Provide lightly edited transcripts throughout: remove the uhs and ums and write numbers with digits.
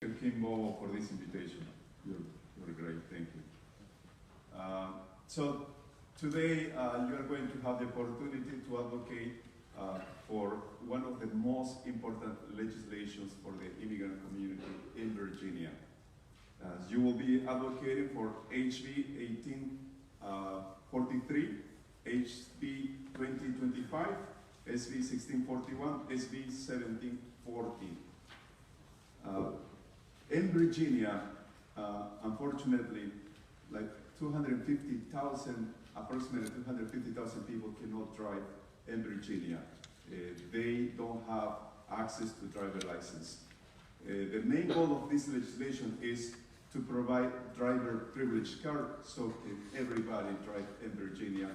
Bobo, for this invitation. You're great, thank you. So today you are going to have the opportunity to advocate for one of the most important legislations for the immigrant community in Virginia. You will be advocating for HB 1843, HB 2025, SB 1641, SB 1714. In Virginia, unfortunately, like approximately 250,000 people cannot drive in Virginia. They don't have access to driver license. The main goal of this legislation is to provide driver privilege card so everybody drive in Virginia.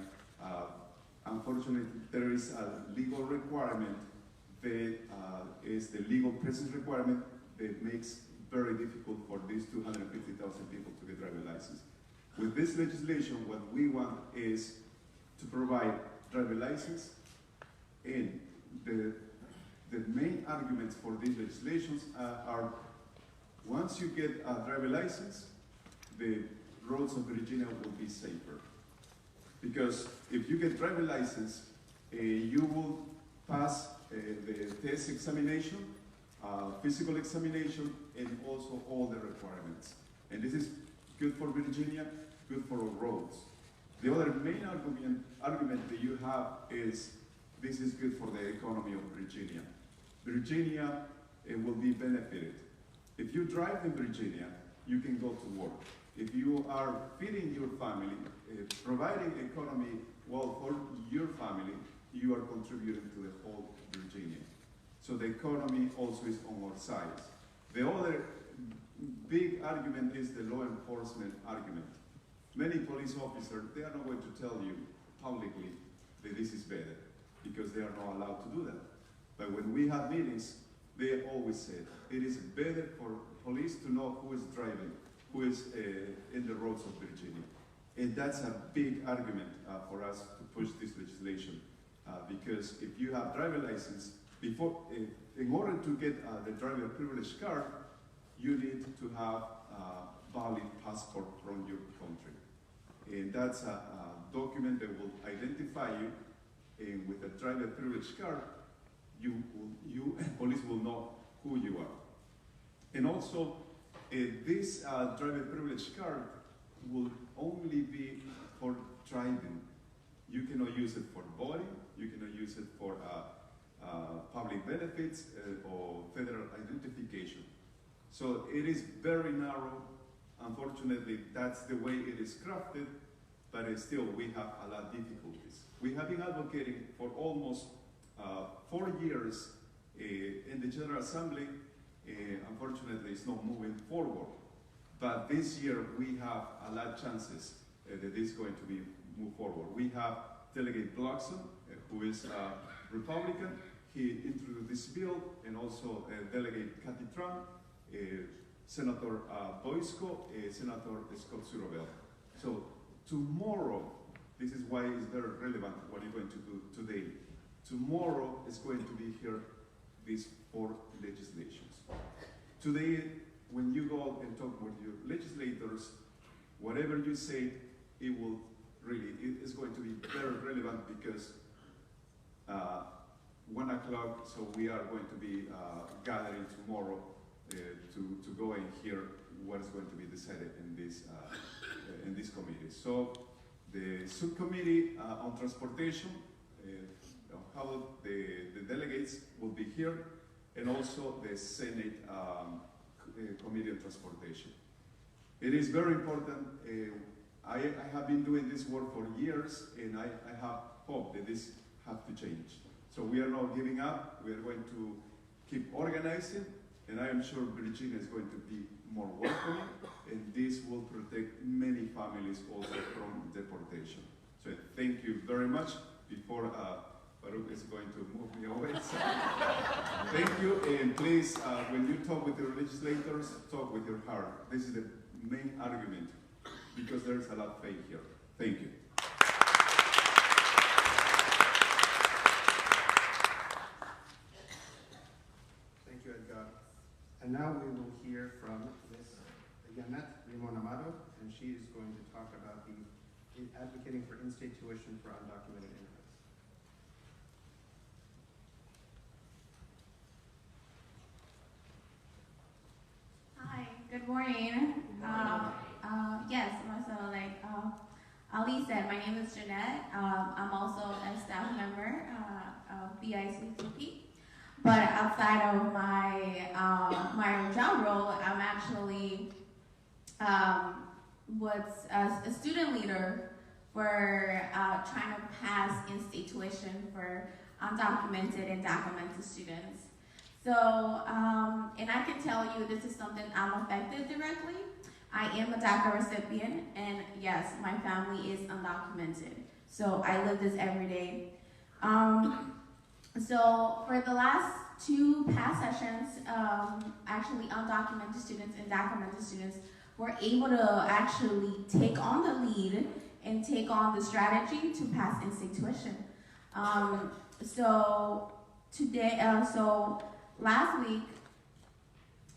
Unfortunately, there is a legal requirement that is the legal presence requirement that makes very difficult for these 250,000 people to get driver license. With this legislation, what we want is to provide driver license, and the main arguments for these legislations are once you get a driver license, the roads of Virginia will be safer. Because if you get driver license, you will pass the test examination, physical examination, and also all the requirements. And this is good for Virginia, good for our roads. The other main argument that you have is this is good for the economy of Virginia. Virginia will be benefited. If you drive in Virginia, you can go to work. If you are feeding your family, providing economy well for your family, you are contributing to the whole Virginia. So the economy also is on our side. The other big argument is the law enforcement argument. Many police officers, they are not going to tell you publicly that this is better because they are not allowed to do that. But when we have meetings, they always say it is better for police to know who is driving, who is in the roads of Virginia. And that's a big argument for us to push this legislation because if you have driver license, in order to get the driver privilege card, you need to have a valid passport from your country. And that's a document that will identify you, and with a driver privilege card, police will know who you are. And also, this driver privilege card will only be for driving. You cannot use it for voting, you cannot use it for public benefits or federal identification. So it is very narrow. Unfortunately, that's the way it is crafted, but still we have a lot of difficulties. We have been advocating for almost 4 years in the General Assembly. Unfortunately, it's not moving forward. But this year, we have a lot of chances that this is going to be moved forward. We have Delegate Bloxham, who is a Republican. He introduced this bill, and also Delegate Kathy Trump, Senator Boysko, Senator Scott Surabel. So tomorrow, this is why it's very relevant what you're going to do today. Tomorrow is going to be here these 4 legislations. Today, when you go out and talk with your legislators, whatever you say, it is going to be very relevant because 1 o'clock, so we are going to be gathering tomorrow to go and hear what is going to be decided in this committee. So the subcommittee on transportation, how the delegates will be here, and also the Senate Committee on Transportation. It is very important. I have been doing this work for years, and I have hope that this has to change. So we are not giving up. We are going to keep organizing, and I am sure Virginia is going to be more welcoming, and this will protect many families also from deportation. So thank you very much. Before Faruk is going to move me away. So, thank you, and please, when you talk with your legislators, talk with your heart. This is the main argument, because there is a lot of faith here. Thank you. Thank you, Edgar. And And now we will hear from Ms. Yanet Limon-Amado, and she is going to talk about advocating for in-state tuition for undocumented immigrants. Hi, good morning. Yes, so like Ali said, my name is Jeanette. I'm also a staff member of VICPP. But outside of my job role, I'm actually was a student leader for trying to pass in-state tuition for undocumented and documented students. So, and I can tell you this is something I'm affected directly. I am a DACA recipient, and yes, my family is undocumented. So I live this every day. So for the last two past sessions, actually undocumented students and documented students were able to actually take on the lead and take on the strategy to pass in-state tuition. So today, so last week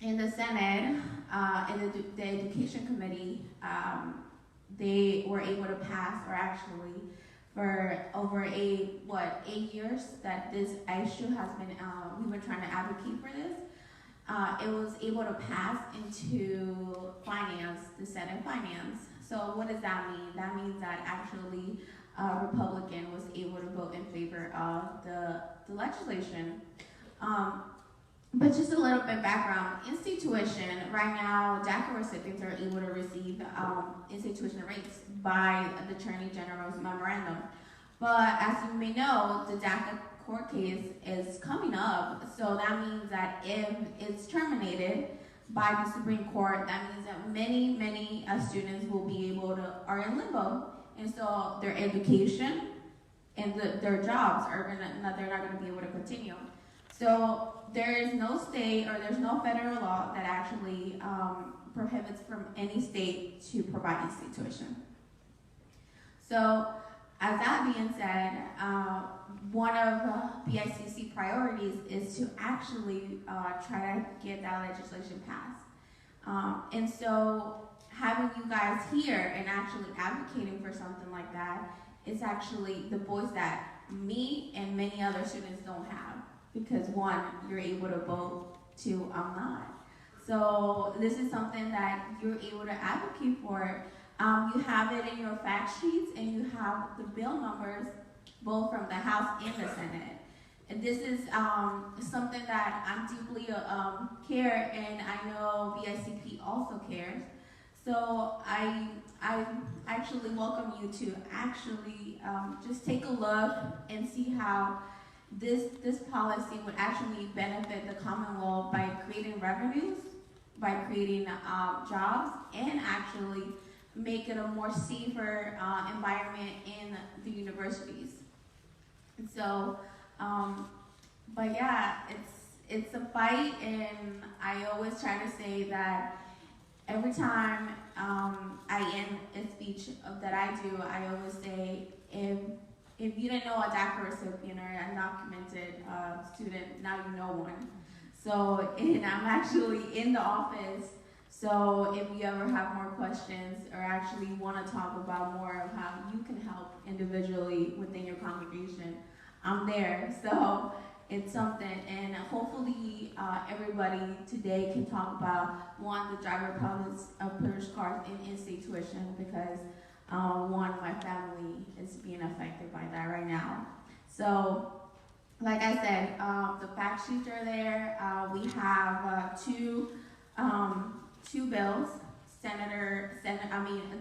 in the Senate, in the Education Committee, they were able to pass, or actually for over 8 years that this issue has been, we've been trying to advocate for this. It was able to pass into finance, the Senate Finance. So what does that mean? That means that actually a Republican was able to vote in favor of the legislation. But just a little bit background, in-state tuition, right now, DACA recipients are able to receive in-state tuition rates by the Attorney General's memorandum. But as you may know, the DACA court case is coming up, so that means that if it's terminated by the Supreme Court, that means that many students will be able to, are in limbo, and so their education and their jobs are they're not gonna be able to continue. So there is no state, or there's no federal law that actually prohibits from any state to provide in-state tuition. So as that being said, one of PICC priorities is to actually try to get that legislation passed. And so having you guys here and actually advocating for something like that is actually the voice that me and many other students don't have. Because one, you're able to vote, two, I'm not. So this is something that you're able to advocate for. You have it in your fact sheets, and you have the bill numbers both from the House and the Senate. And this is something that I'm deeply care, and I know VICP also cares. So I actually welcome you to actually just take a look and see how this policy would actually benefit the Commonwealth by creating revenues, by creating jobs, and actually make it a more safer environment in the universities. And so, but yeah, it's a fight, and I always try to say that every time I end a speech that I do, I always say, if you didn't know a DACA recipient or an undocumented student, now you know one. So, and I'm actually in the office, so if you ever have more questions or actually want to talk about more of how you can help individually within your congregation, I'm there. So it's something, and hopefully everybody today can talk about, one, the driver problems of push cars and in-state tuition, because one, my family is being affected by that right now. So, like I said, the fact sheets are there. We have two bills,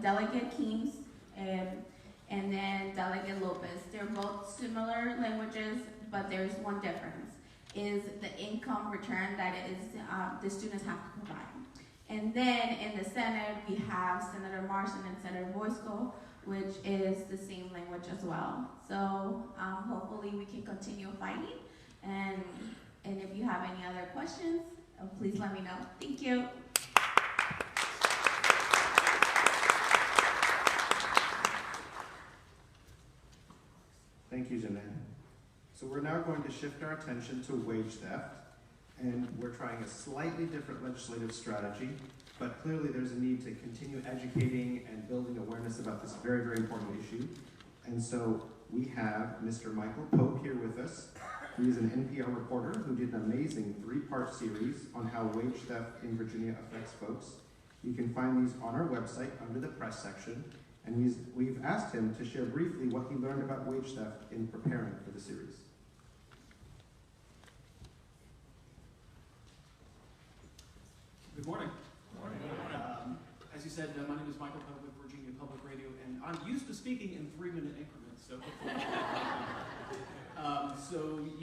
Delegate King's and then Delegate Lopez. They're both similar languages, but there's one difference, is the income return that is the students have to provide. And then in the Senate, we have Senator Marson and Senator Voisko, which is the same language as well. So hopefully we can continue fighting. And if you have any other questions, please let me know. Thank you. Thank you, Janet. So we're now going to shift our attention to wage theft. And we're trying a slightly different legislative strategy, but clearly there's a need to continue educating and building awareness about this very, very important issue. And so we have Mr. Michael Pope here with us. He is an NPR reporter who did an amazing 3-part series on how wage theft in Virginia affects folks. You can find these on our website under the press section. And we've asked him to share briefly what he learned about wage theft in preparing for the series. Good morning. As you said, my name is Michael Pope with Virginia Public Radio, and I'm used to speaking in 3-minute increments. So,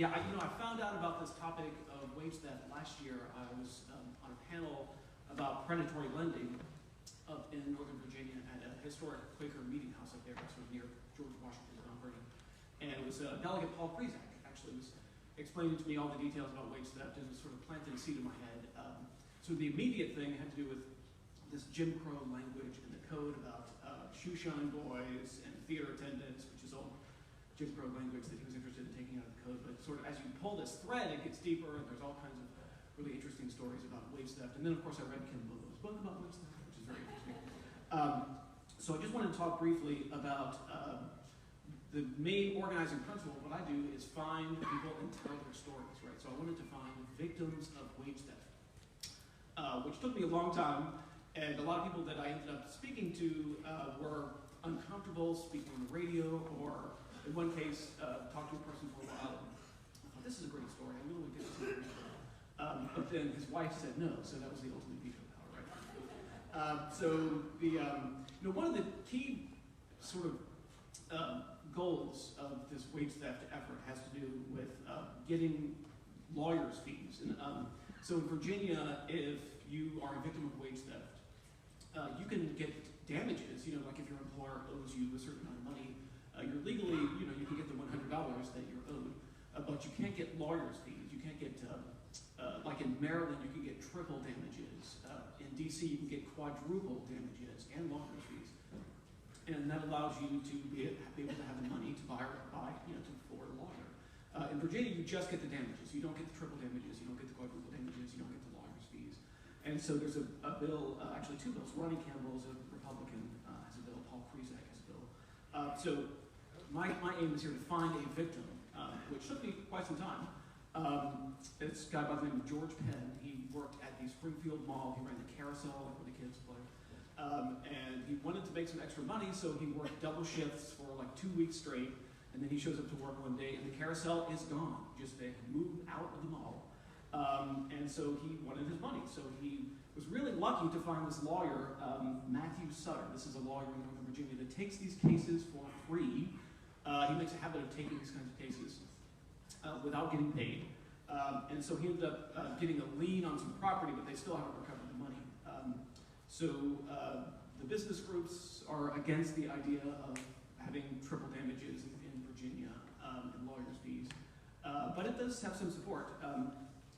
I found out about this topic of wage theft last year. I was on a panel about predatory lending up in Northern Virginia at a historic Quaker meeting house up there, sort of near George Washington and Mount Vernon. And it was Delegate Paul Prezak actually was explaining to me all the details about wage theft, and it was sort of planting a seed in my head. So the immediate thing had to do with this Jim Crow language in the code about shoe shine boys and theater attendants, which is all Jim Crow language that he was interested in taking out of the code. But sort of as you pull this thread, it gets deeper, and there's all kinds of really interesting stories about wage theft. And then, of course, I read Ken Bobo's book about wage theft, which is very interesting. So I just wanted to talk briefly about the main organizing principle. What I do is find people and tell their stories, right? So I wanted to find victims of wage theft, which took me a long time. And a lot of people that I ended up speaking to were uncomfortable speaking on the radio, or in one case, talked to a person for a while. And I thought, this is a great story. I really want to get this story. But then his wife said no, so that was the ultimate veto power, right? One of the key sort of goals of this wage theft effort has to do with getting lawyers' fees. And so in Virginia, if you are a victim of wage theft, you can get damages. Like if your employer owes you a certain amount of money, you're legally, you can get the $100 that you're owed, but you can't get lawyers' fees. You can't get, like in Maryland, you can get triple damages. In DC, you can get quadruple damages and lawyers' fees. And that allows you to be able to have the money to buy to afford a lawyer. In Virginia, you just get the damages. You don't get the triple damages. You don't get the quadruple damages. You don't get the lawyers' fees. And so there's a bill, actually 2 bills. Rodney Campbell is a Republican, has a bill. Paul Prezak has a bill. So my aim is here to find a victim, which took me quite some time. It's a guy by the name of George Penn. He worked at the Springfield Mall. He ran the carousel, like where the kids play. And he wanted to make some extra money, so he worked double shifts for like 2 weeks straight. And then he shows up to work one day, and the carousel is gone. They had moved out of the mall. And so he wanted his money. So he was really lucky to find this lawyer, Matthew Sutter. This is a lawyer in Northern Virginia that takes these cases for free. He makes a habit of taking these kinds of cases without getting paid. And so he ended up getting a lien on some property, but they still haven't recovered the money. The business groups are against the idea of having triple damages in Virginia and lawyers' fees. But it does have some support.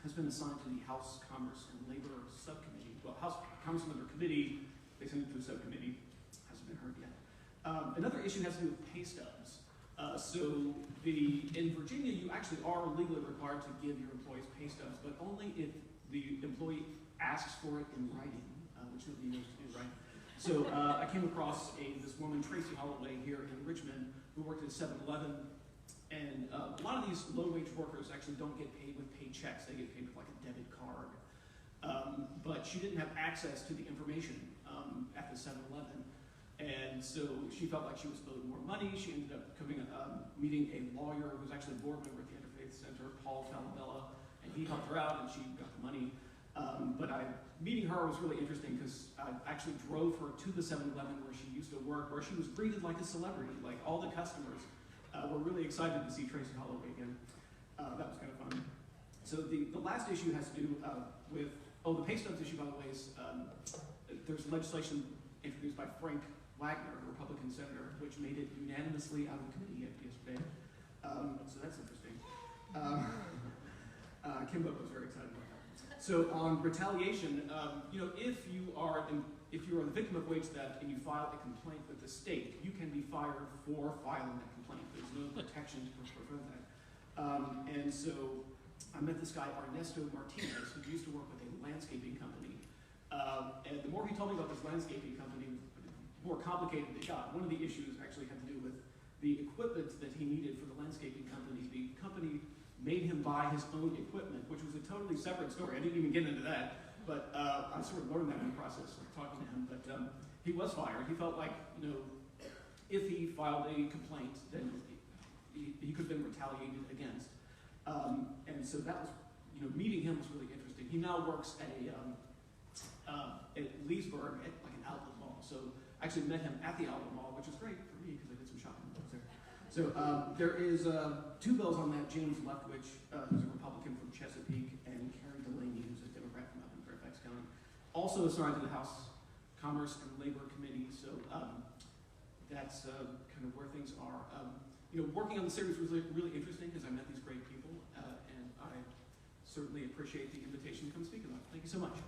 Has been assigned to the House Commerce and Labor Subcommittee. Well, House Commerce and Labor Committee, they sent it to a subcommittee. Hasn't been heard yet. Another issue has to do with pay stubs. In Virginia, you actually are legally required to give your employees pay stubs, but only if the employee asks for it in writing, which nobody knows to do, right? So I came across this woman, Tracy Holloway, here in Richmond, who worked at 7-Eleven, and a lot of these low-wage workers actually don't get paid with paychecks. They get paid with like a debit card. But she didn't have access to the information at the 7-Eleven. And so she felt like she was owed more money. She ended up meeting a lawyer who was actually a board member at the Interfaith Center, Paul Falabella, and he helped her out, and she got the money. Meeting her was really interesting because I actually drove her to the 7-Eleven where she used to work, where she was greeted like a celebrity. Like all the customers were really excited to see Tracy Holloway again. That was kind of fun. So the last issue has to do with, the pay stubs issue, by the way, is there's legislation introduced by Frank Wagner, a Republican senator, which made it unanimously out of the committee yesterday. So that's interesting. Kim Bobo was very excited about that. So on retaliation, if you are the victim of wage theft and you file a complaint with the state, you can be fired for filing that complaint. There's no protection to prevent that. And so I met this guy, Ernesto Martinez, who used to work with a landscaping company. And the more he told me about this landscaping company, the more complicated it got. One of the issues actually had to do with the equipment that he needed for the landscaping company. The company made him buy his own equipment, which was a totally separate story. I didn't even get into that, but I sort of learned that in the process of talking to him. But he was fired. He felt like, if he filed a complaint, then he could have been retaliated against. And so that was, meeting him was really interesting. He now works at at Leesburg at like an outlet mall. So I actually met him at the outlet mall, which was great for me because I did some shopping there. So there is two bills on that: James Leftwich, who's a Republican from Chesapeake, and Carrie Delaney, who's a Democrat from up in Fairfax County, also assigned to the House Commerce and Labor Committee. So that's kind of where things are. Working on the series was really interesting because I met these great people, and I certainly appreciate the invitation to come speak about it. Thank you so much.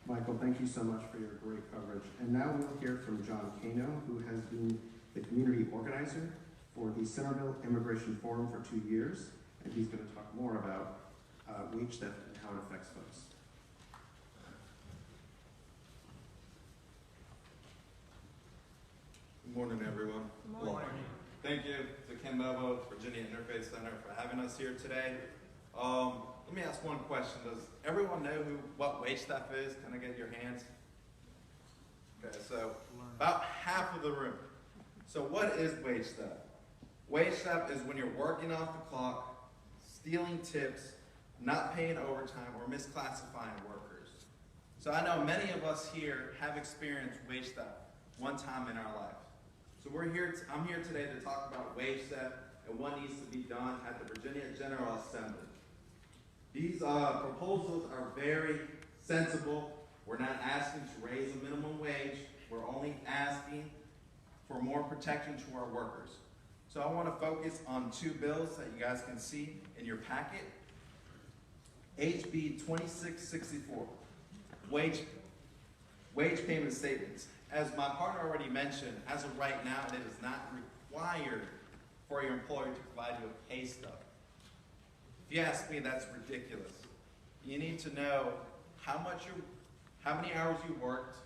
Michael, thank you so much for your great coverage. And now we'll hear from John Cano, who has been the community organizer for the Centreville Immigration Forum for 2 years, and he's going to talk more about wage theft and how it affects folks. Good morning, everyone. Good morning. Thank you to Bobo, Virginia Interfaith Center, for having us here today. Let me ask one question. Does everyone know what wage theft is? Can I get your hands? Okay, so about half of the room. So what is wage theft? Wage theft is when you're working off the clock, stealing tips, not paying overtime, or misclassifying workers. So I know many of us here have experienced wage theft one time in our life. So I'm here today to talk about wage theft and what needs to be done at the Virginia General Assembly. These proposals are very sensible. We're not asking to raise the minimum wage. We're only asking for more protection to our workers. So I want to focus on two bills that you guys can see in your packet. HB 2664, wage payment statements. As my partner already mentioned, as of right now, it is not required for your employer to provide you a pay stub. If you ask me, that's ridiculous. You need to know how many hours you worked,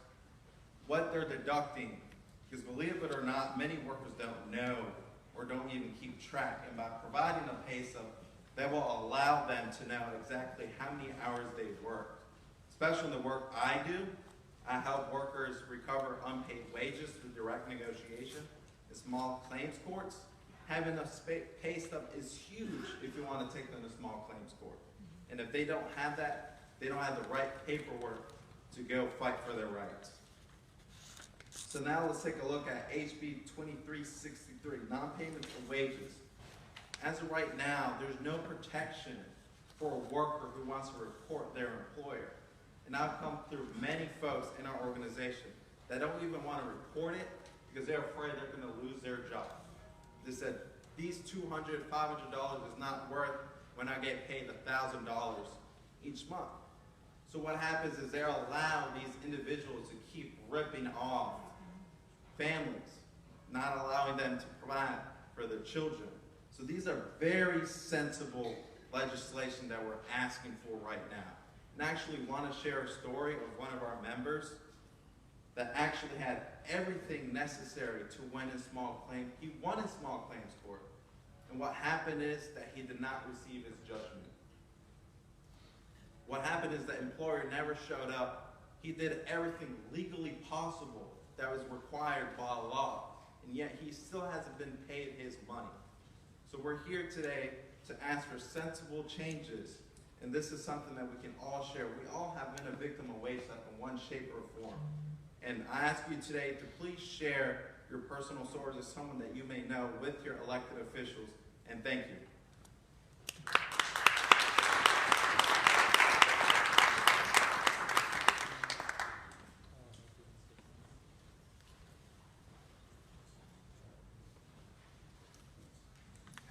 what they're deducting, because believe it or not, many workers don't know or don't even keep track. And by providing a pay stub, that will allow them to know exactly how many hours they've worked. Especially the work I do, I help workers recover unpaid wages through direct negotiation in small claims courts. Having a pay stub is huge if you want to take them to small claims court. And if they don't have that, they don't have the right paperwork to go fight for their rights. So now let's take a look at HB 2363, non-payment of wages. As of right now, there's no protection for a worker who wants to report their employer. And I've come through many folks in our organization that don't even want to report it because they're afraid they're going to lose their job. They said, these $200, $500 is not worth when I get paid $1,000 each month. So what happens is they allow these individuals to keep ripping off families, not allowing them to provide for their children. So these are very sensible legislation that we're asking for right now. And I actually want to share a story of one of our members that actually had everything necessary to win in small claims. He won in small claims court. And what happened is that he did not receive his judgment. What happened is the employer never showed up. He did everything legally possible that was required by law. And yet he still hasn't been paid his money. So we're here today to ask for sensible changes. And this is something that we can all share. We all have been a victim of wage theft in one shape or form. And I ask you today to please share your personal stories with someone that you may know with your elected officials. And thank you.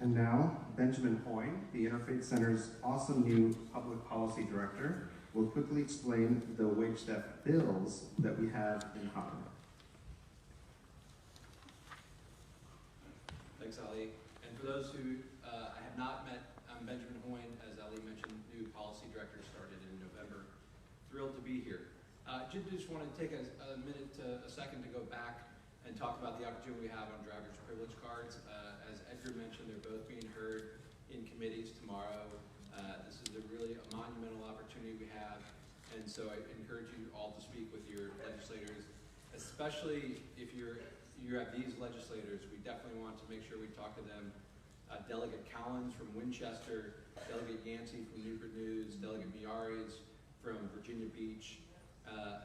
And now, Benjamin Hoyne, the Interfaith Center's awesome new public policy director, will quickly explain the wage theft bills that we have in Hoyne. Thanks, Ali. And for those who I have not met, I'm Benjamin Hoyne, as Ali mentioned, new policy director, started in November. Thrilled to be here. Just want to take a second to go back and talk about the opportunity we have on driver's privilege cards. As Edgar mentioned, they're both being heard in committees tomorrow. This is really a monumental opportunity we have, and so I encourage you all to speak with your legislators, especially if you have these legislators. We definitely want to make sure we talk to them. Delegate Collins from Winchester, Delegate Yancey from Newport News, Delegate Miares from Virginia Beach.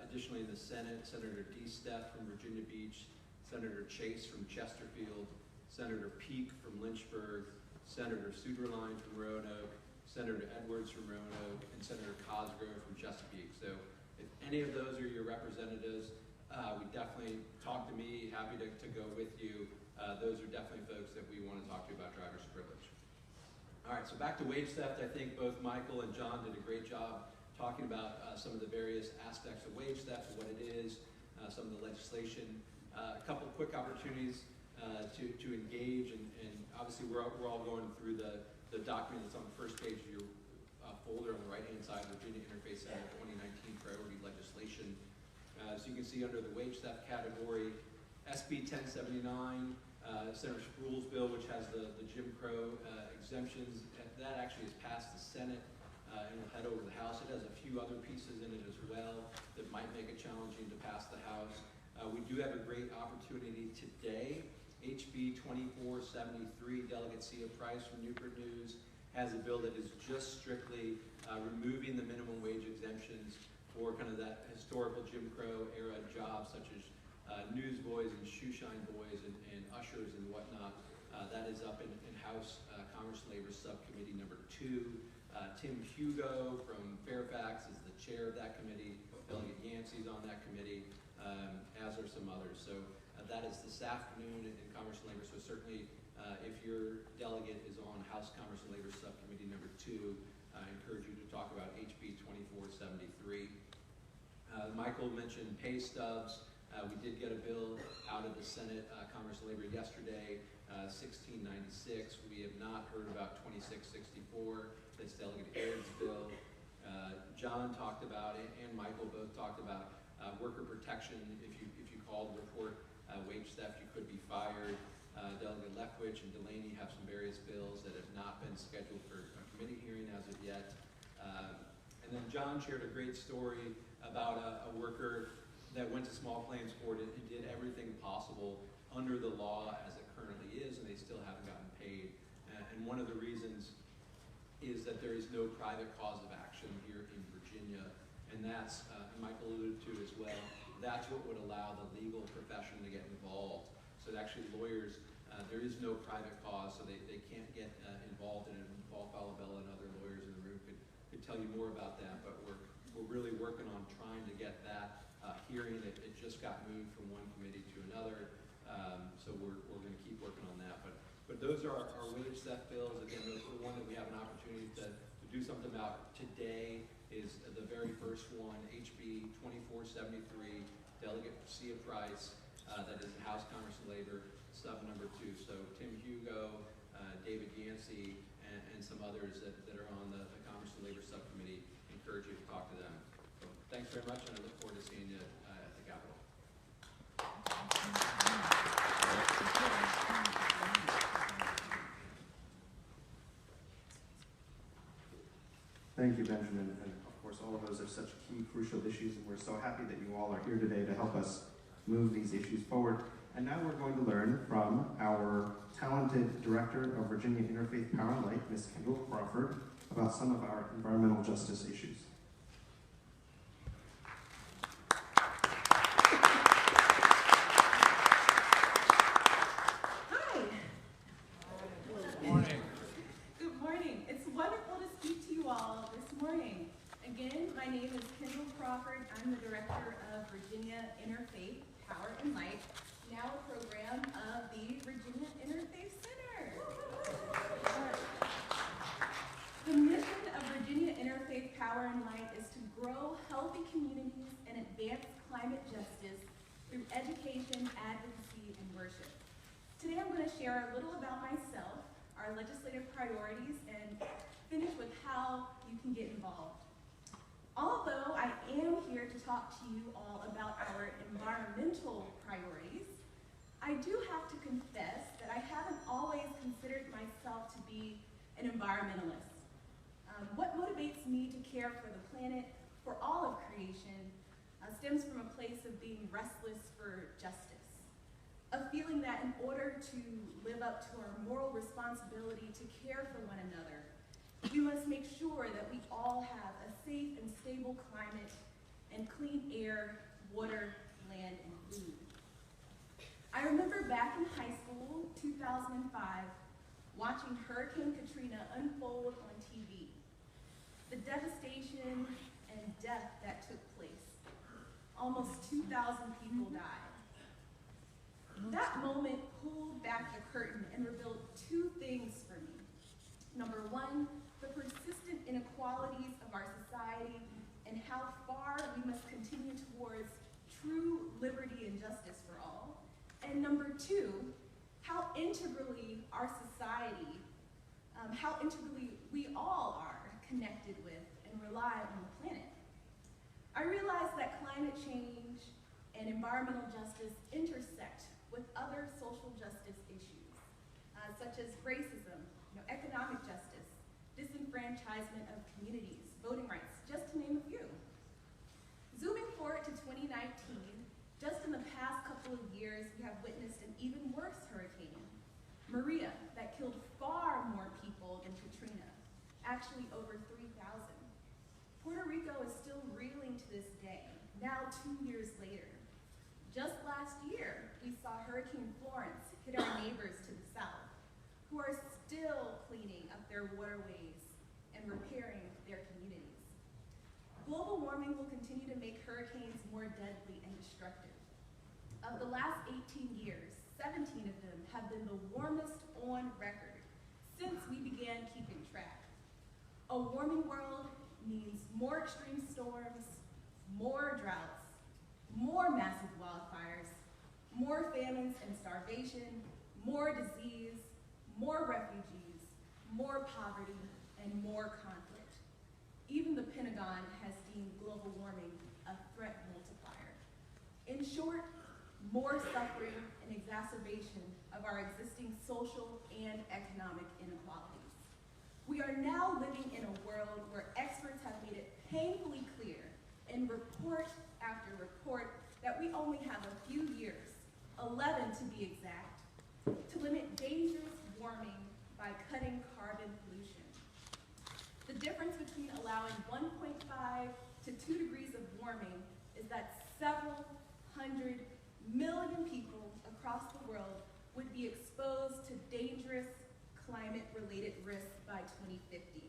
Additionally, in the Senate, Senator Steff from Virginia Beach, Senator Chase from Chesterfield, Senator Peake from Lynchburg, Senator Suderline from Roanoke, Senator Edwards from Roanoke, and Senator Cosgrove from Chesapeake. So if any of those are your representatives, we definitely talk to me, happy to go with you. Those are definitely folks that we want to talk to about driver's privilege. All right, so back to wage theft. I think both Michael and John did a great job talking about some of the various aspects of wage theft, what it is, some of the legislation. A couple quick opportunities to engage, and obviously we're all going through the document that's on the first page of your folder on the right-hand side, Virginia Interfaith Center 2019 priority legislation. So you can see under the wage theft category, SB 1079, Senator Spruill's bill, which has the Jim Crow exemptions. That actually has passed the Senate and will head over to the House. It has a few other pieces in it as well that might make it challenging to pass the House. We do have a great opportunity today. HB 2473, Delegate Cia Price from Newport News has a bill that is just strictly removing the minimum wage exemptions for kind of that historical Jim Crow era jobs, such as newsboys and shoeshine boys and ushers and whatnot. That is up in House Commerce and Labor Subcommittee number 2. Tim Hugo from Fairfax is the chair of that committee. Delegate Yancey's on that committee, as are some others. So that is this afternoon in Commerce and Labor. So certainly if your delegate is on House Commerce and Labor Subcommittee number 2, I encourage you to talk about HB 2473. Michael mentioned pay stubs. We did get a bill out of the Senate Commerce and Labor yesterday, 1696. We have not heard about 2664. That's Delegate Aird's bill. John talked about it, and Michael both talked about worker protection. If you call to report wage theft, you could be fired. Delegate Leftwich and Delaney have some various bills that have not been scheduled for a committee hearing as of yet. And then John shared a great story about a worker that went to Small Claims Court and did everything possible under the law as it currently is, and they still haven't gotten paid. And one of the reasons is that there is no private cause of action here in Virginia, and that's, and Michael alluded to as well, that's what would allow the legal profession to get involved. So that actually lawyers, there is no private cause, so they can't get involved in it. Paul Falabella and other lawyers in the room could tell you more about that, but we're really working on trying to get that hearing. It just got moved from one committee to another, so we're going to keep working on that. But those are our wage theft bills. Again, the one that we have an opportunity to do something about today is the very first one, HB 2473, Delegate Cia Price, that is House Commerce and Labor, sub number 2. So Tim Hugo, David Yancey, and some others that are on the Commerce and Labor Subcommittee. Encourage you to talk to them. So thanks very much, and I look forward to seeing you at the Capitol. Thank you, Benjamin. And of course, all of those are such key, crucial issues, and we're so happy that you all are here today to help us move these issues forward. And now we're going to learn from our talented Director of Virginia Interfaith Power and Light, Ms. Kendyl Crawford, about some of our environmental justice issues. Hi. Good morning. Good morning. It's wonderful to speak to you all this morning. Again, my name is Kendyl Crawford. I'm the Director of Virginia Interfaith Power and Light, now a program of the Virginia Interfaith Center. The mission of Virginia Interfaith Power and Light is to grow healthy communities and advance climate justice through education, advocacy, and worship. Today I'm going to share a little about myself, our legislative priorities, and finish with how you can get involved. Although I am here to talk to you all about our environmental priorities, I do have to confess that I haven't always considered myself to be an environmentalist. What motivates me to care for the planet, for all of creation, stems from a place of being restless for justice, a feeling that in order to live up to our moral responsibility to care for one another, we must make sure that we all have a safe and stable climate and clean air, water, land, and food. I remember back in high school, 2005, watching Hurricane Katrina unfold on TV. The devastation and death that took place. Almost 2,000 people died. That moment pulled back the curtain and revealed two things for me. Number one, the persistent inequalities of our society and how far we must continue towards true liberty and justice for all. And number two, how integrally our society, how integrally we all are connected with and rely on the planet. I realized that climate change and environmental justice intersect with other social justice issues, such as racism, economic justice, disenfranchisement of communities, voting rights, just to name a few. Zooming forward to 2019, just in the past couple of years, we have witnessed an even worse hurricane, Maria, that killed far more people than Katrina, actually over 3,000. Puerto Rico is still reeling to this day, now 2 years later. Just last year, we saw Hurricane Florence hit our neighbors to the south, who are still cleaning up their waterways and repairing their communities. Global warming will continue to make hurricanes more deadly and destructive. Of the last 18 years, 17 of them have been the warmest on record since we began keeping track. A warming world means more extreme storms, more droughts, more massive wildfires, more famines and starvation, more disease, more refugees, more poverty, and more conflict. Even the Pentagon has deemed global warming a threat multiplier. In short, more suffering and exacerbation of our existing social and economic inequalities. We are now living in a world where experts have made it painfully clear in report after report that we only have a few years, 11 to be exact, to limit dangerous warming by cutting carbon pollution. The difference between allowing 1.5 to 2 degrees of warming is that several hundred million people across the world would be exposed to dangerous climate-related risks by 2050.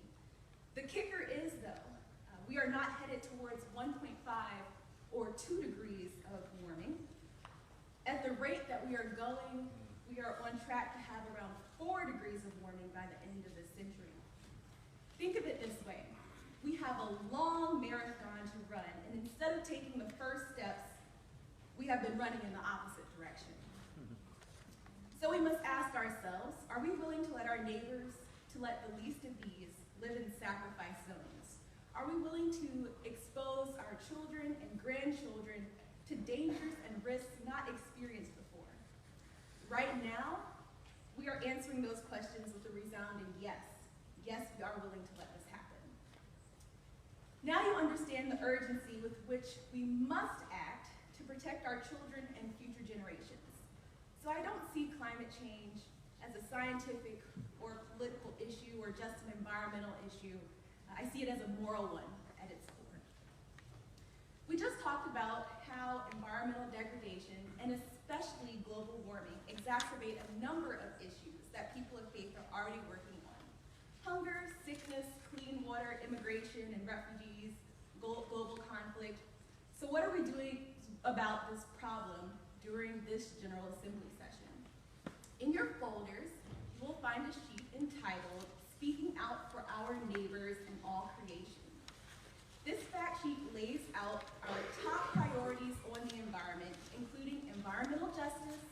The kicker is, though, we are not headed towards 1.5 or 2 degrees of warming. At the rate that we are going, we are on track to have around 4 degrees of warming by the end of the century. Think of it this way. We have a long marathon to run, and instead of taking the first steps, we have been running in the opposite direction. So we must ask ourselves, are we willing to let our neighbors, to let the least of these, live in sacrifice zones? Are we willing to expose our children and grandchildren to dangers and risks not experienced before? Right now, we are answering those questions with a resounding yes. Yes, we are willing to let this happen. Now you understand the urgency with which we must act to protect our children and future generations. So I don't see climate change as a scientific or political issue or just an environmental issue. I see it as a moral one at its core. We just talked about how environmental degradation and especially global warming exacerbate a number of issues that people of faith are already working on. Hunger, sickness, clean water, immigration and refugees, global conflict. So what are we doing about this problem during this General Assembly session? In your folders, you will find a sheet entitled Speaking Out for Our Neighbors and All Creation. This fact sheet lays out our top priorities on the environment, including environmental justice,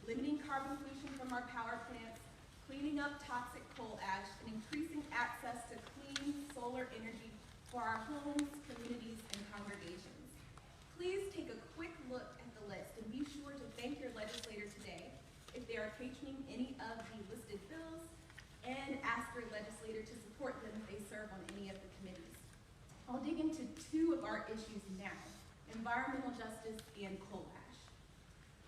limiting carbon pollution from from our power plants, cleaning up toxic coal ash, and increasing access to clean solar energy for our homes, communities, and congregations. Please take a quick look at the list and be sure to thank your legislator today if they are patroning any of the listed bills, and ask your legislator to support them if they serve on any of the committees. I'll dig into two of our issues now, environmental justice and coal ash.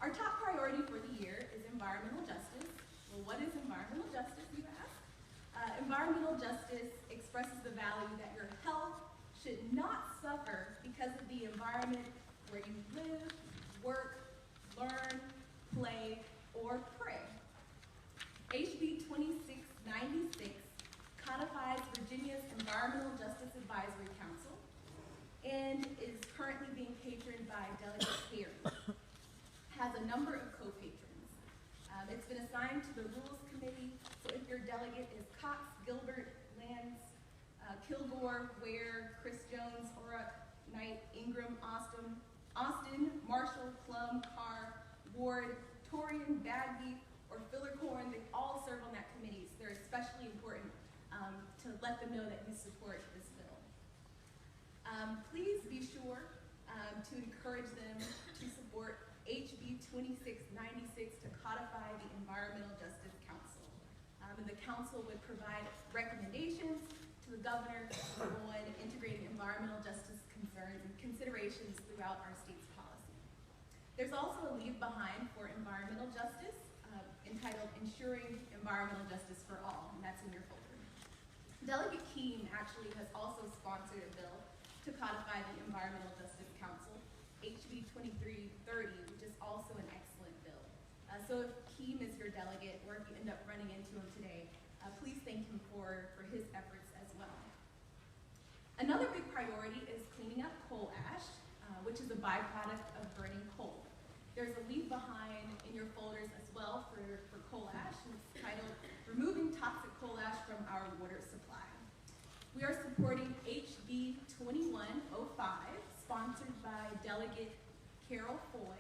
Our top priority for the year is environmental justice. Well, what is environmental justice, you ask? Environmental justice expresses the value that your health should not suffer because of the environment where you live, work, learn, play, or pray. HB 2696 codifies Virginia's Environmental Justice Advisory Council and is currently being patroned by Delegate Perry. Has a number of co-patrons. It's been assigned to the Rules Committee, so if your delegate is Cox, Gilbert, Lance, Kilgore, Ware, Chris Jones, Horak, Knight, Ingram, Austin, Marshall, Plum, Carr, Ward, Torian, Bagby, or Fillercorn, they all serve on that committee, so they're especially important to let them know that you support this bill. Please be sure to encourage them to support HB 2696 to codify the Environmental Justice Council. And the council would provide recommendations to the governor on integrating environmental justice concerns and considerations throughout our state's policy. There's also a leave behind for environmental justice entitled Ensuring Environmental Justice for All, and that's in your folder. Delegate Keene actually has also sponsored a bill to codify the Environmental Justice Council, HB 2330, which is also an excellent bill. So if Keene is your delegate, or if you end up running into him today, please thank him for his efforts as well. Another big priority is cleaning up coal ash, which is a byproduct of burning coal. There's a leave behind in your folders as well for coal ash, and it's titled Removing Toxic Coal Ash from Our Water Supply. We are supporting HB 2105, sponsored by Delegate Carol Foy,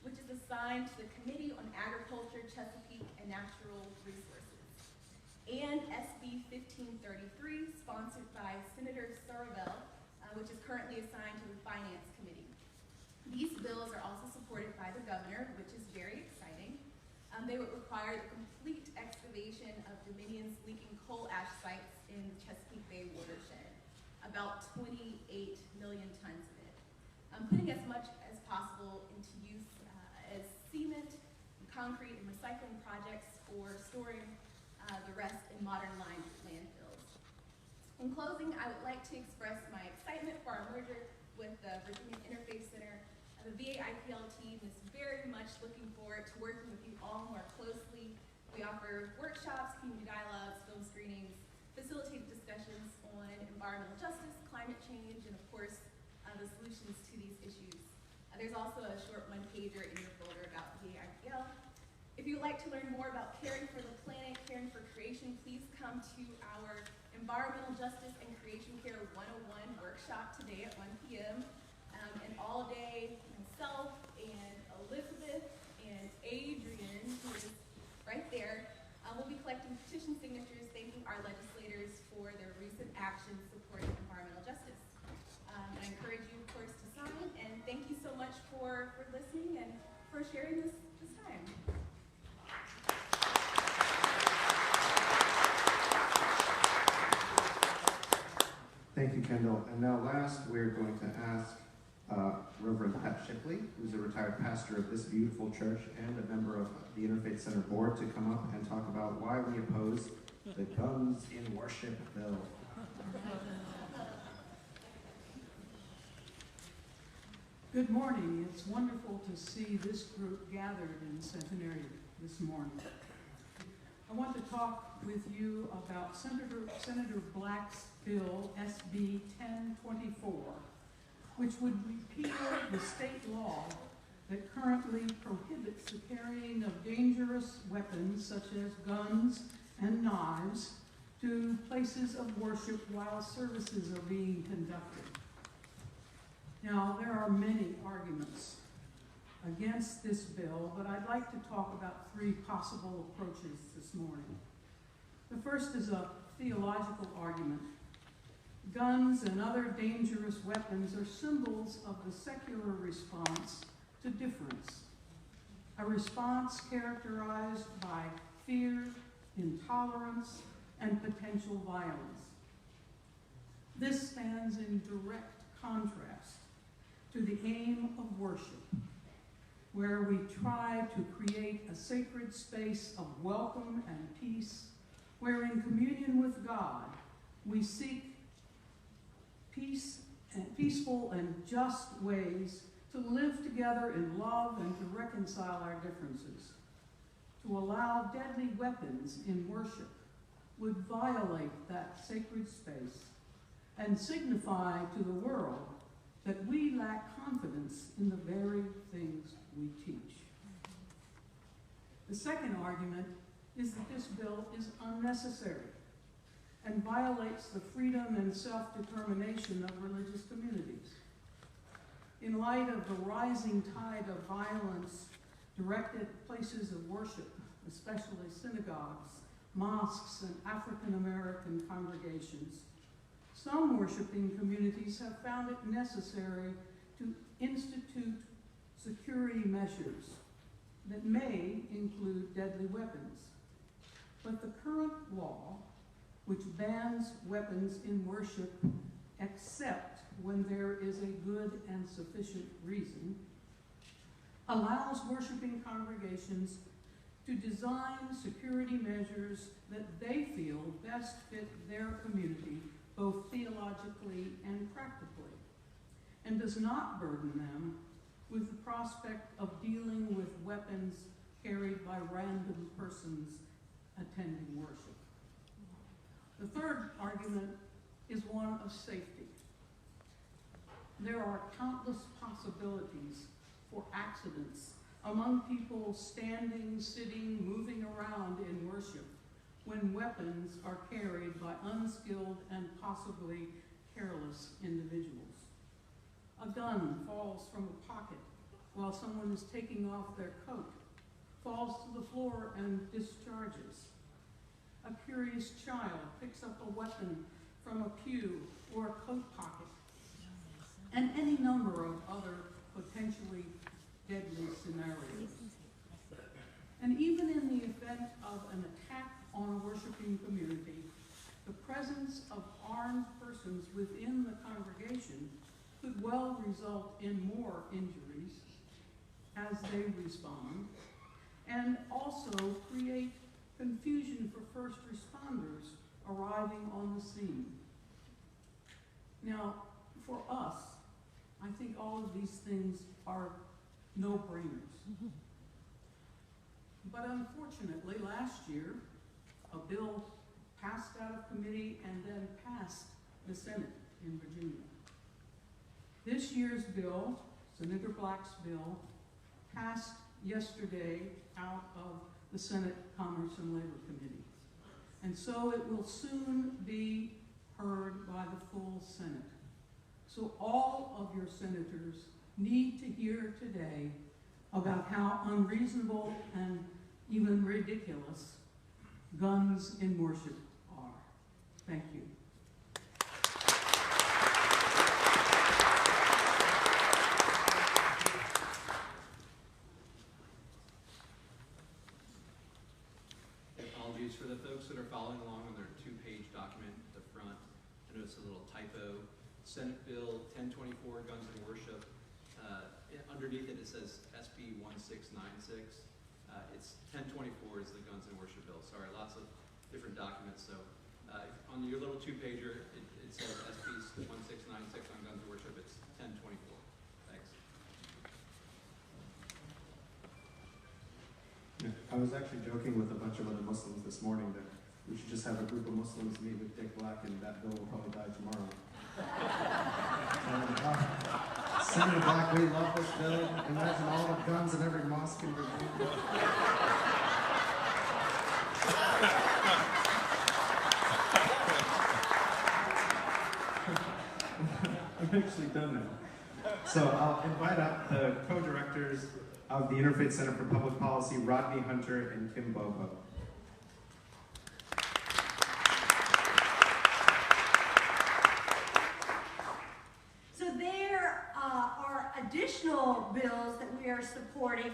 which is assigned to the Committee on Agriculture, Chesapeake, and Natural Resources, and SB 1533, sponsored by Senator Centreville, which is currently assigned to the Finance Committee. These bills are also supported by the governor, which is very exciting. They would require the complete excavation of Dominion's leaking coal ash sites in the Chesapeake Bay watershed, about 28 million tons of it. Putting as much as possible into use as cement, concrete, and recycling projects for storing the rest in modern lined landfills. In closing, I would like to express my excitement for our merger with the Virginia Interfaith Center. The VICPP team is very much looking forward to working with you all more closely. We offer workshops, community dialogues, film screenings, facilitated discussions on environmental justice, climate change, and of course, the solutions to these issues. There's also a short one-pager in your folder about VICPP. If you would like to learn more about caring for the planet, caring for creation, please come to our Environmental Justice and Creation Care 101 workshop today at 1 p.m. And all day, myself and Elizabeth and Adrian, who is right there, will be collecting petition signatures thanking our legislators for their recent actions supporting environmental justice. I encourage you, of course, to sign, and thank you so much for listening and for sharing this time. Thank you, Kendyl. And now last, we're going to ask Reverend Pat Shipley, who's a retired pastor of this beautiful church and a member of the Interfaith Center board, to come up and talk about why we oppose the Guns in Worship bill. Good morning. It's wonderful to see this group gathered in Centenary this morning. I want to talk with you about Senator Black's bill, SB 1024, which would repeal the state law that currently prohibits the carrying of dangerous weapons such as guns and knives to places of worship while services are being conducted. Now, there are many arguments against this bill, but I'd like to talk about three possible approaches this morning. The first is a theological argument. Guns and other dangerous weapons are symbols of the secular response to difference, a response characterized by fear, intolerance, and potential violence. This stands in direct contrast to the aim of worship, where we try to create a sacred space of welcome and peace, where in communion with God we seek peaceful and just ways to live together in love and to reconcile our differences. To allow deadly weapons in worship would violate that sacred space and signify to the world that we lack confidence in the very things we teach. The second argument is that this bill is unnecessary and violates the freedom and self-determination of religious communities. In light of the rising tide of violence directed at places of worship, especially synagogues, mosques, and African American congregations, some worshiping communities have found it necessary to institute security measures that may include deadly weapons. But the current law, which bans weapons in worship except when there is a good and sufficient reason, allows worshiping congregations to design security measures that they feel best fit their community, both theologically and practically, and does not burden them with the prospect of dealing with weapons carried by random persons attending worship. The third argument is one of safety. There are countless possibilities for accidents among people standing, sitting, moving around in worship when weapons are carried by unskilled and possibly careless individuals. A gun falls from a pocket while someone is taking off their coat, falls to the floor and discharges. A curious child picks up a weapon from a pew or a coat pocket, and any number of other potentially deadly scenarios. And even in the event of an attack on a worshiping community, the presence of armed persons within the congregation could well result in more injuries as they respond, and also create confusion for first responders arriving on the scene. Now, for us, I think all of these things are no-brainers. But unfortunately, last year, a bill passed out of committee and then passed the Senate in Virginia. This year's bill, Senator Black's bill, passed yesterday out of the Senate Commerce and Labor Committee. And so it will soon be heard by the full Senate. So all of your senators need to hear today about how unreasonable and even ridiculous guns in worship are. Thank you. Apologies for the folks that are following along on their two-page document at the front. I noticed a little typo. Senate Bill 1024, Guns and Worship. Underneath it, it says SB 1696. It's 1024 is the Guns and Worship Bill. Sorry, lots of different documents. So on your little two-pager, it says SB 1696 on Guns and Worship. It's 1024. Thanks. Yeah, I was actually joking with a bunch of other Muslims this morning that we should just have a group of Muslims meet with Dick Black and that bill will probably die tomorrow. Senator Black, we love this bill. Imagine all the guns in every mosque in Virginia. I've actually done that. So I'll invite up the co-directors of the Interfaith Center for Public Policy, Rodney Hunter and Kim Bobo. So there are additional bills that we are supporting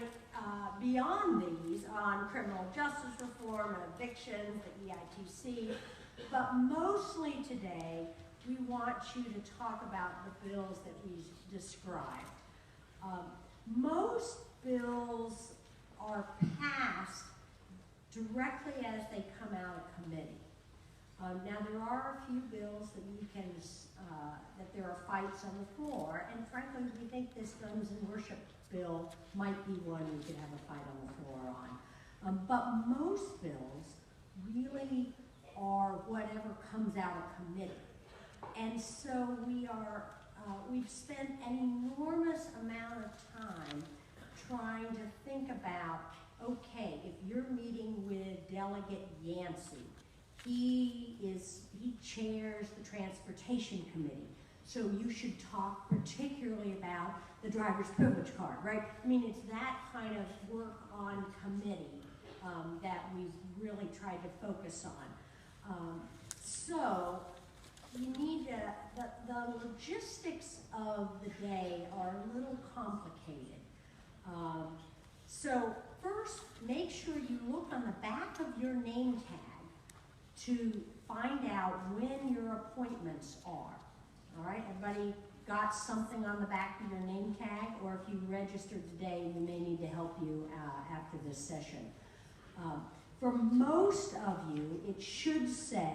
beyond these on criminal justice reform and evictions, the EITC, but mostly today we want you to talk about the bills that we described. Most bills are passed directly as they come out of committee. Now there are a few bills that we can, that there are fights on the floor, and frankly we think this guns and worship bill might be one we could have a fight on the floor on. But most bills really are whatever comes out of committee. And so we are, we've spent an enormous amount of time trying to think about, okay, if you're meeting with Delegate Yancey, he chairs the Transportation Committee, so you should talk particularly about the driver's privilege card, right? I mean, it's that kind of work on committee that we've really tried to focus on. So you need to, the logistics of the day are a little complicated. So first, make sure you look on the back of your name tag to find out when your appointments are. All right, everybody got something on the back of your name tag? Or if you registered today, we may need to help you after this session. For most of you, it should say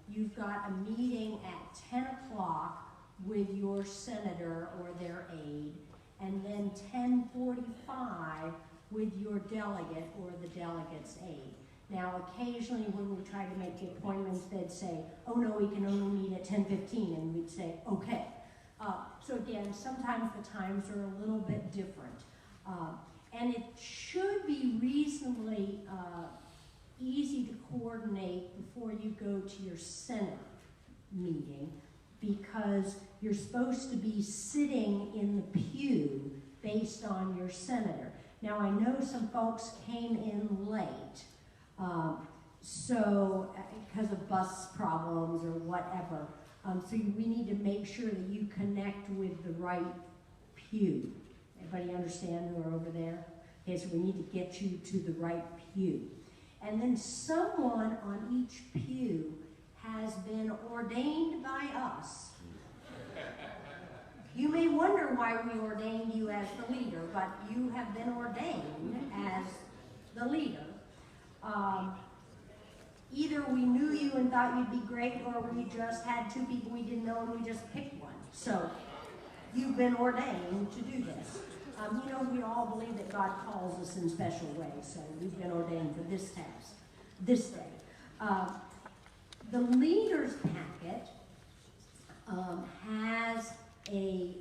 you've got a meeting at 10 o'clock with your senator or their aide, and then 10:45 with your delegate or the delegate's aide. Now, occasionally when we try to make the appointments, they'd say, oh no, we can only meet at 10:15, and we'd say, okay. So again, sometimes the times are a little bit different. And it should be reasonably easy to coordinate before you go to your Senate meeting, because you're supposed to be sitting in the pew based on your senator. Now, I know some folks came in late, so because of bus problems or whatever. So we need to make sure that you connect with the right pew. Everybody understand who are over there? Okay, so we need to get you to the right pew. And then someone on each pew has been ordained by us. You may wonder why we ordained you as the leader, but you have been ordained as the leader. Either we knew you and thought you'd be great, or we just had two people we didn't know and we just picked one. So you've been ordained to do this. You know, we all believe that God calls us in special ways, so we've been ordained for this task, this day. The leader's packet has a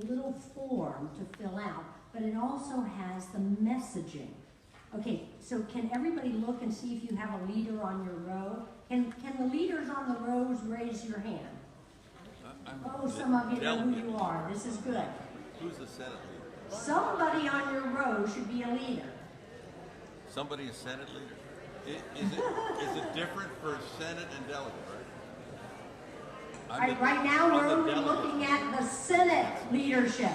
little form to fill out, but it also has the messaging. Okay, so can everybody look and see if you have a leader on your row? Can the leaders on the rows raise your hand? Oh, some of you know who you are. This is good. Who's the Senate leader? Somebody on your row should be a leader. Somebody is Senate leader? Is it different for Senate and delegate, right? Right now we're only looking at the Senate leadership.